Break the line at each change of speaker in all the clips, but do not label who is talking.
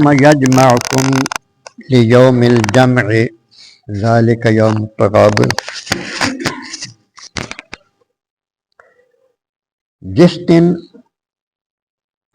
یوم یجمعکم لیوم الجمع ذالک یوم التغابن، جس دن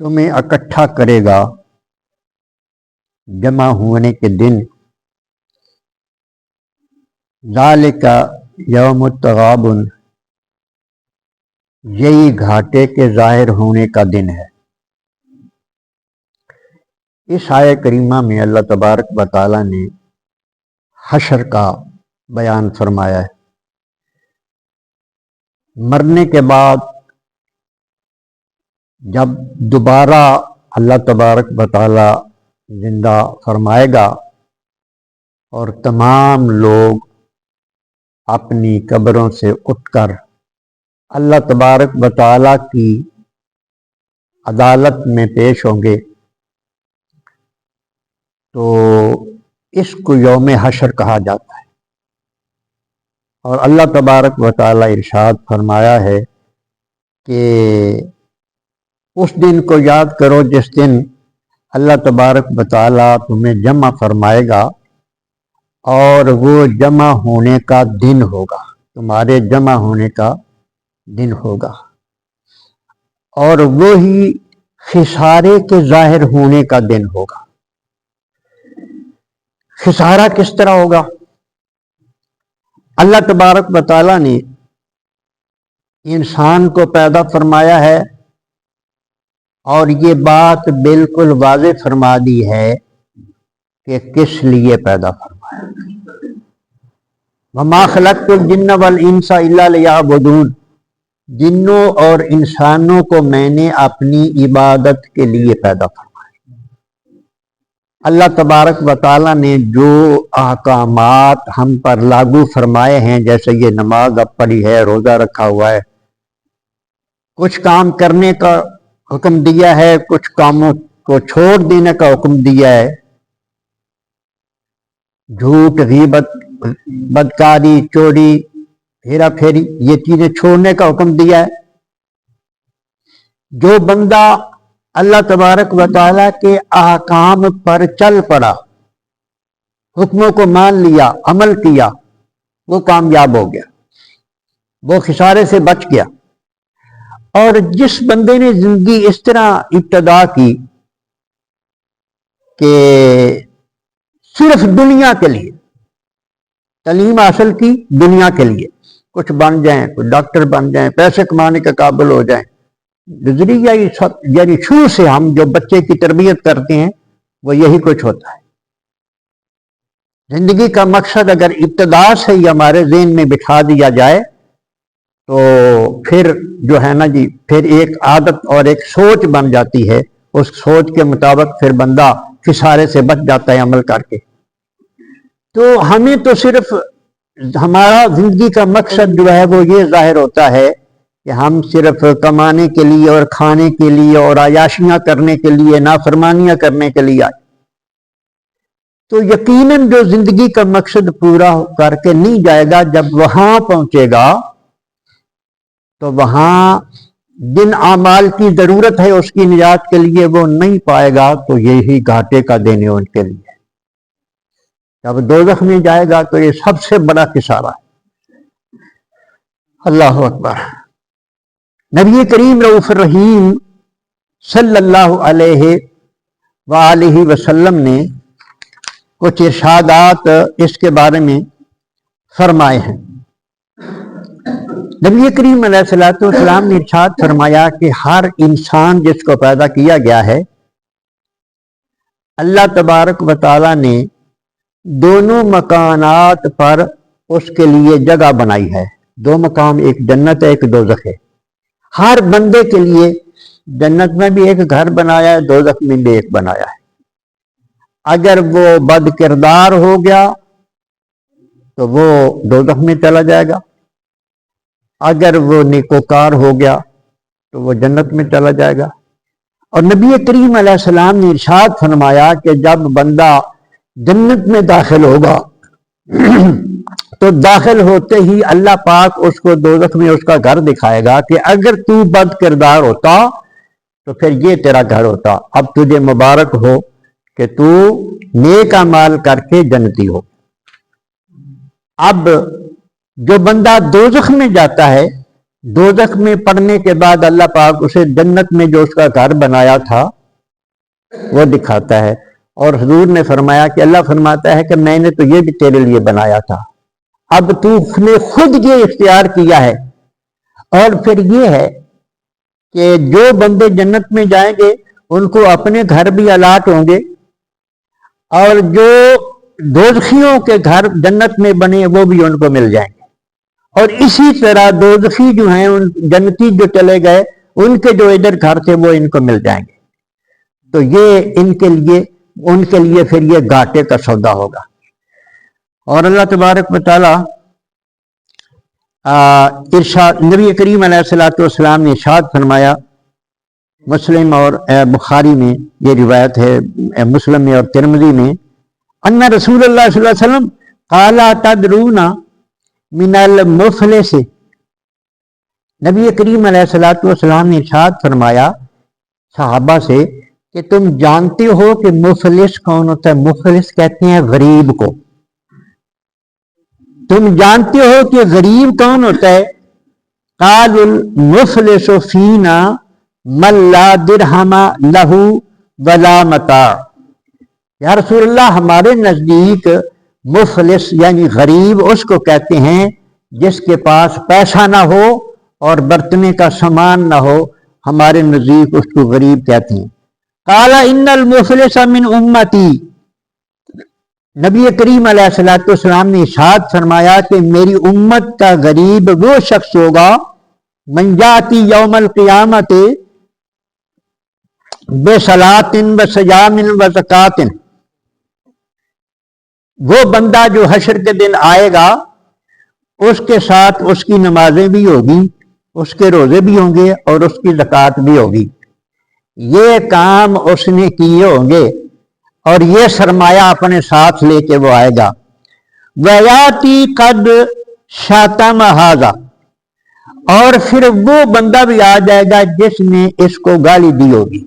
تمہیں اکٹھا کرے گا، جمع ہونے کے دن، ذالک یوم التغابن، یہی گھاٹے کے ظاہر ہونے کا دن ہے۔ اس آیہ کریمہ میں اللہ تبارک و تعالیٰ نے حشر کا بیان فرمایا ہے۔ مرنے کے بعد جب دوبارہ اللہ تبارک و تعالیٰ زندہ فرمائے گا اور تمام لوگ اپنی قبروں سے اٹھ کر اللہ تبارک و تعالیٰ کی عدالت میں پیش ہوں گے، تو اس کو یوم حشر کہا جاتا ہے۔ اور اللہ تبارک و تعالیٰ ارشاد فرمایا ہے کہ اس دن کو یاد کرو جس دن اللہ تبارک و تعالیٰ تمہیں جمع فرمائے گا، اور وہ جمع ہونے کا دن ہوگا، تمہارے جمع ہونے کا دن ہوگا، اور وہی خسارے کے ظاہر ہونے کا دن ہوگا۔ خسارہ کس طرح ہوگا؟ اللہ تبارک و تعالیٰ نے انسان کو پیدا فرمایا ہے، اور یہ بات بالکل واضح فرما دی ہے کہ کس لیے پیدا فرمایا۔ وَمَا خَلَقْتُ الْجِنَّ وَالْإِنسَ إِلَّا لِيَعْبُدُونَ، جنوں اور انسانوں کو میں نے اپنی عبادت کے لیے پیدا فرمایا۔ اللہ تبارک و تعالیٰ نے جو احکامات ہم پر لاگو فرمائے ہیں، جیسے یہ نماز اب پڑھی ہے، روزہ رکھا ہوا ہے، کچھ کام کرنے کا حکم دیا ہے، کچھ کاموں کو چھوڑ دینے کا حکم دیا ہے، جھوٹ، غیبت، بدکاری، چوری، ہیرا پھیری، یہ چیزیں چھوڑنے کا حکم دیا ہے۔ جو بندہ اللہ تبارک و تعالیٰ کے احکام پر چل پڑا، حکموں کو مان لیا، عمل کیا، وہ کامیاب ہو گیا، وہ خسارے سے بچ گیا۔ اور جس بندے نے زندگی اس طرح ابتدا کی کہ صرف دنیا کے لیے تعلیم حاصل کی، دنیا کے لیے کچھ بن جائیں، کوئی ڈاکٹر بن جائیں، پیسے کمانے کے قابل ہو جائیں، ذریعہ یعنی شروع سے ہم جو بچے کی تربیت کرتے ہیں وہ یہی کچھ ہوتا ہے۔ زندگی کا مقصد اگر ابتدا سے ہی ہمارے ذہن میں بٹھا دیا جائے تو پھر جو ہے نا جی، پھر ایک عادت اور ایک سوچ بن جاتی ہے، اس سوچ کے مطابق پھر بندہ خسارے سے بچ جاتا ہے عمل کر کے۔ تو ہمیں تو صرف ہمارا زندگی کا مقصد جو ہے وہ یہ ظاہر ہوتا ہے کہ ہم صرف کمانے کے لیے اور کھانے کے لیے اور عیاشیاں کرنے کے لیے، نافرمانیاں کرنے کے لیے آئے۔ تو یقیناً جو زندگی کا مقصد پورا کر کے نہیں جائے گا، جب وہاں پہنچے گا تو وہاں جن اعمال کی ضرورت ہے اس کی نجات کے لیے وہ نہیں پائے گا، تو یہی گھاٹے کا دن ہے ان کے لیے۔ جب دوزخ میں جائے گا تو یہ سب سے بڑا خسارہ ہے۔ اللہ اکبر۔ نبی کریم رؤوف الرحیم صلی اللہ علیہ وآلہ وسلم نے کچھ ارشادات اس کے بارے میں فرمائے ہیں۔ نبی کریم علیہ الصلوۃ والسلام نے ارشاد فرمایا کہ ہر انسان جس کو پیدا کیا گیا ہے، اللہ تبارک و تعالیٰ نے دونوں مکانات پر اس کے لیے جگہ بنائی ہے۔ دو مقام، ایک جنت ہے، ایک دوزخ ہے۔ ہر بندے کے لیے جنت میں بھی ایک گھر بنایا ہے، دوزخ میں بھی ایک بنایا ہے۔ اگر وہ بد کردار ہو گیا تو وہ دوزخ میں چلا جائے گا، اگر وہ نیکوکار ہو گیا تو وہ جنت میں چلا جائے گا۔ اور نبی کریم علیہ السلام نے ارشاد فرمایا کہ جب بندہ جنت میں داخل ہوگا تو داخل ہوتے ہی اللہ پاک اس کو دوزخ میں اس کا گھر دکھائے گا کہ اگر تو بد کردار ہوتا تو پھر یہ تیرا گھر ہوتا، اب تجھے مبارک ہو کہ تو نیک اعمال کر کے جنتی ہو۔ اب جو بندہ دوزخ میں جاتا ہے، دوزخ میں پڑنے کے بعد اللہ پاک اسے جنت میں جو اس کا گھر بنایا تھا وہ دکھاتا ہے، اور حضور نے فرمایا کہ اللہ فرماتا ہے کہ میں نے تو یہ بھی تیرے لیے بنایا تھا، اب تو نے خود یہ اختیار کیا ہے۔ اور پھر یہ ہے کہ جو بندے جنت میں جائیں گے ان کو اپنے گھر بھی الاٹ ہوں گے، اور جو دوزخیوں کے گھر جنت میں بنے وہ بھی ان کو مل جائیں گے، اور اسی طرح دوزخی جو ہیں جنتی جو چلے گئے ان کے جو ادھر گھر تھے وہ ان کو مل جائیں گے۔ تو یہ ان کے لیے پھر یہ گھاٹے کا سودا ہوگا۔ اور اللہ تبارک و تعالی ارشاد، نبی کریم علیہ الصلوۃ والسلام نے ارشاد فرمایا، مسلم اور بخاری میں یہ روایت ہے، مسلم میں اور ترمذی میں، ان رسول اللہ صلی اللہ علیہ وسلم قال تدرون من المفلس، نبی کریم علیہ الصلوۃ والسلام نے ارشاد فرمایا صحابہ سے کہ تم جانتے ہو کہ مفلس کون ہوتا ہے؟ مفلس کہتے ہیں غریب کو۔ تم جانتے ہو کہ غریب کون ہوتا ہے؟ قال المفلس فینا من لا درہم لہ ولا متاع، یا رسول اللہ ہمارے نزدیک مفلس یعنی غریب اس کو کہتے ہیں جس کے پاس پیسہ نہ ہو اور برتنے کا سامان نہ ہو، ہمارے نزدیک اس کو غریب کہتے ہیں۔ قال ان المفلس من امتی، نبی کریم علیہ الصلوۃ والسلام نے ارشاد فرمایا کہ میری امت کا غریب وہ شخص ہوگا من یاتی یوم القیامت بصلاۃ وصیام وزکوٰۃ، وہ بندہ جو حشر کے دن آئے گا اس کے ساتھ اس کی نمازیں بھی ہوگی، اس کے روزے بھی ہوں گے اور اس کی زکوٰۃ بھی ہوگی، یہ کام اس نے کیے ہوں گے اور یہ سرمایہ اپنے ساتھ لے کے وہ آئے گا۔ ویاتی قد شاتم ھذا، اور پھر وہ بندہ بھی آ جائے گا جس نے اس کو گالی دی ہوگی،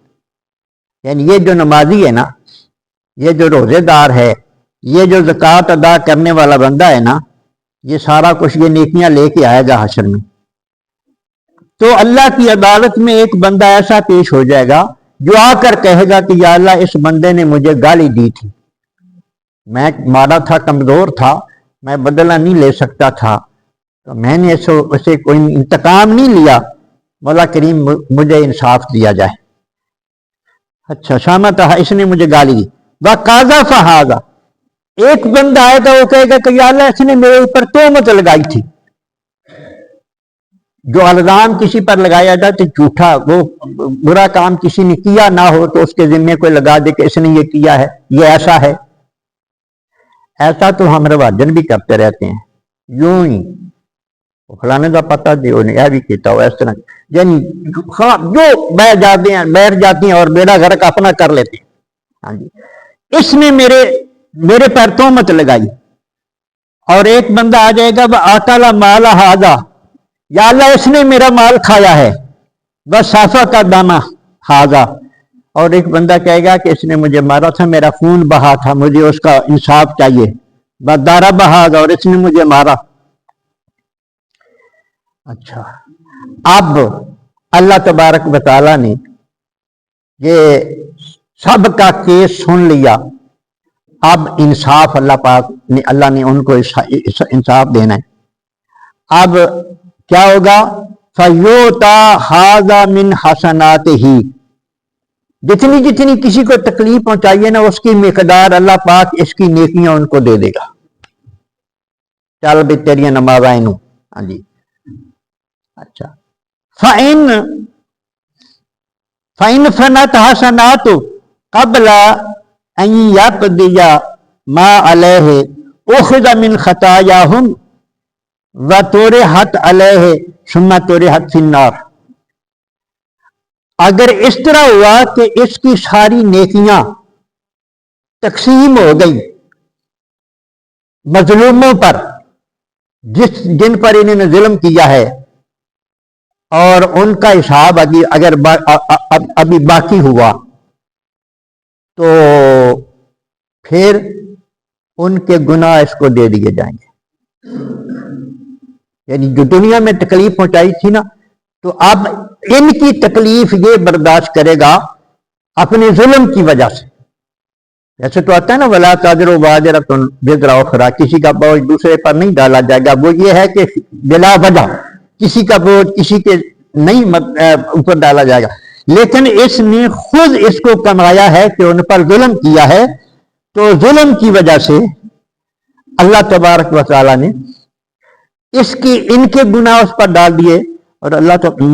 یعنی یہ جو نمازی ہے نا، یہ جو روزے دار ہے، یہ جو زکوٰۃ ادا کرنے والا بندہ ہے نا، یہ سارا کچھ یہ نیکیاں لے کے آئے گا حشر میں۔ تو اللہ کی عدالت میں ایک بندہ ایسا پیش ہو جائے گا جو آ کر کہے گا کہ یا اللہ اس بندے نے مجھے گالی دی تھی، میں مارا تھا، کمزور تھا، میں بدلہ نہیں لے سکتا تھا، تو میں نے اسے کوئی انتقام نہیں لیا، مولا کریم مجھے انصاف دیا جائے۔ اچھا شامت اس نے مجھے گالی دی۔ وَقَذَفَ هَذَا، ایک بندہ آئے گا وہ کہے گا کہ یا اللہ اس نے میرے اوپر تہمت لگائی تھی۔ جو الزام کسی پر لگایا جائے تو جھوٹا، وہ برا کام کسی نے کیا نہ ہو تو اس کے ذمے کوئی لگا دے کہ اس نے یہ کیا ہے، یہ ایسا ہے۔ ایسا تو ہم رواجن بھی کرتے رہتے ہیں، یوں ہی فلانے کا پتہ دے انہیں یہ بھی کیتا ہو، اس طرح یعنی جو بیٹھ جاتے ہیں اور بیڑا غرق اپنا کر لیتے ہیں۔ ہاں جی، اس نے میرے پر تہمت لگائی۔ اور ایک بندہ آ جائے گا وہ آکل مال ھذا، یا اللہ اس نے میرا مال کھایا ہے، بس سفک دم ھذا، اور ایک بندہ کہے گا کہ اس نے مجھے مارا تھا، میرا خون بہا تھا، مجھے اس کا انصاف چاہیے، بس ضرب ھذا، اور اس نے مجھے مارا۔ اچھا، اب اللہ تبارک و تعالیٰ نے یہ سب کا کیس سن لیا، اب انصاف اللہ نے ان کو انصاف دینا ہے۔ اب کیا ہوگا؟ فَيُؤْتَى هَذَا مِنْ حَسَنَاتِهِ، جتنی جتنی کسی کو تکلیف پہنچائیے نا اس کی مقدار اللہ پاک اس کی نیکیاں ان کو دے دے گا۔ چل بھی تیری نماز آئینو، ہاں جی، اچھا۔ فَإِنْ فَنَتْ حَسَنَاتُ قَبْلَ أَنْ يَقْضِيَ مَا عَلَيْهِ أُخِذَ مِنْ خَطَايَاهُمْ وَطُرِحَتْ عَلَيْهِ ثُمَّ طُرِحَتْ فِي النَّارِ، اگر اس طرح ہوا کہ اس کی ساری نیکیاں تقسیم ہو گئی مظلوموں پر جن پر انہوں نے ظلم کیا ہے، اور ان کا حساب اگر ابھی باقی ہوا، تو پھر ان کے گناہ اس کو دے دیے جائیں گے. یعنی جو دنیا میں تکلیف پہنچائی تھی نا، تو اب ان کی تکلیف یہ برداشت کرے گا اپنے ظلم کی وجہ سے. جیسے تو آتا ہے نا ولا تازر و واجرۃ وزر اخری، کسی کا بوجھ دوسرے پر نہیں ڈالا جائے گا. وہ یہ ہے کہ بلا وجہ کسی کا بوجھ کسی کے نہیں اوپر ڈالا جائے گا. لیکن اس نے خود اس کو کمایا ہے کہ ان پر ظلم کیا ہے، تو ظلم کی وجہ سے اللہ تبارک و تعالی نے ان کے گناہ اس پر ڈال دیے. اور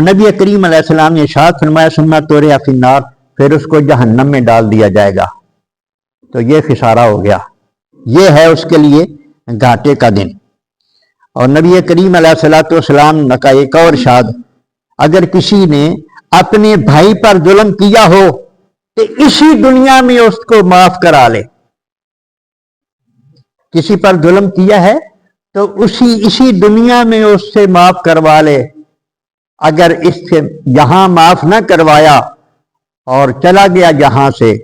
نبی کریم علیہ السلام نے ارشاد فرمایا ثم طرح فی النار، پھر اس کو جہنم میں ڈال دیا جائے گا. تو یہ خسارہ ہو گیا، یہ ہے اس کے لیے گھاٹے کا دن. اور نبی کریم علیہ الصلوۃ والسلام کا ایک اور ارشاد، اگر کسی نے اپنے بھائی پر ظلم کیا ہو تو اسی دنیا میں اس کو معاف کرا لے. کسی پر ظلم کیا ہے تو اسی دنیا میں اس سے معاف کروا لے. اگر اس سے یہاں معاف نہ کروایا اور چلا گیا یہاں سے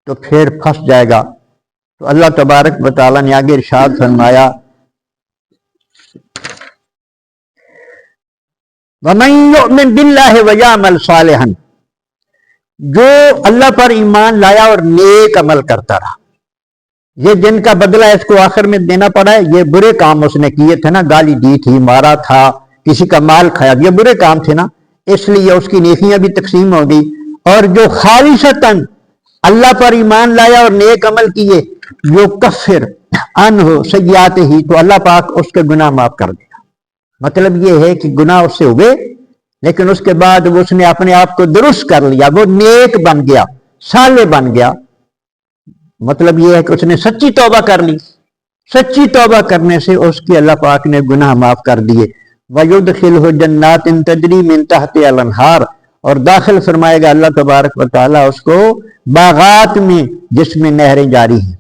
تو پھر پھنس جائے گا. تو اللہ تبارک و تعالیٰ نے آگے ارشاد فرمایا وَمَن يُؤْمِن بِاللَّهِ وَيَعْمَلْ صَالِحًا، جو اللہ پر ایمان لایا اور نیک عمل کرتا رہا. یہ جن کا بدلہ اس کو آخر میں دینا پڑا ہے، یہ برے کام اس نے کیے تھے نا، گالی دی تھی، مارا تھا، کسی کا مال کھایا، یہ برے کام تھے نا، اس لیے اس کی نیکیاں بھی تقسیم ہو گئی. اور جو خالصتاً اللہ پر ایمان لایا اور نیک عمل کیے، جو کفر عنہ سیئات ہی، تو اللہ پاک اس کے گناہ معاف کر دے گا. مطلب یہ ہے کہ گناہ اس سے ہوئے لیکن اس کے بعد اس نے اپنے آپ کو درست کر لیا، وہ نیک بن گیا، صالح بن گیا. مطلب یہ ہے کہ اس نے سچی توبہ کر لی. سچی توبہ کرنے سے اس کی اللہ پاک نے گناہ معاف کر دیے. وَيُدْخِلْهُ جَنَّاتٍ تَجْرِي مِن تَحْتِهَا الْأَنْهَارُ، اور داخل فرمائے گا اللہ تبارک و تعالیٰ اس کو باغات میں جس میں نہریں جاری ہیں.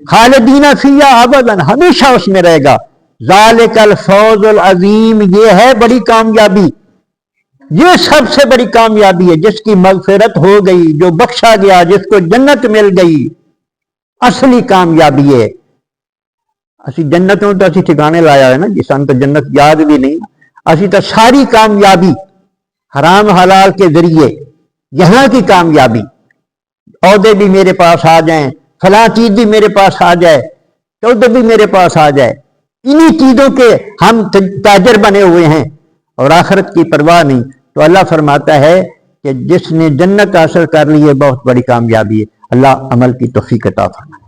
خالدین فیہا ابدا، ہمیشہ اس میں رہے گا. ذالک الفوز العظیم، یہ ہے بڑی کامیابی، یہ سب سے بڑی کامیابی ہے. جس کی مغفرت ہو گئی، جو بخشا گیا، جس کو جنت مل گئی، اصلی کامیابی ہے. اسی جنتوں تو اسی ٹھکانے لایا ہے نا جی، سن تو جنت یاد بھی نہیں. اسی تو ساری کامیابی حرام حلال کے ذریعے یہاں کی کامیابی، عہدے بھی میرے پاس آ جائیں، فلاں چیز بھی میرے پاس آ جائے، عہدے بھی میرے پاس آ جائے، انہی چیزوں کے ہم تاجر بنے ہوئے ہیں اور آخرت کی پرواہ نہیں. تو اللہ فرماتا ہے کہ جس نے جنت حاصل کر لی ہے بہت بڑی کامیابی ہے. اللہ عمل کی توفیق عطا فرمائے.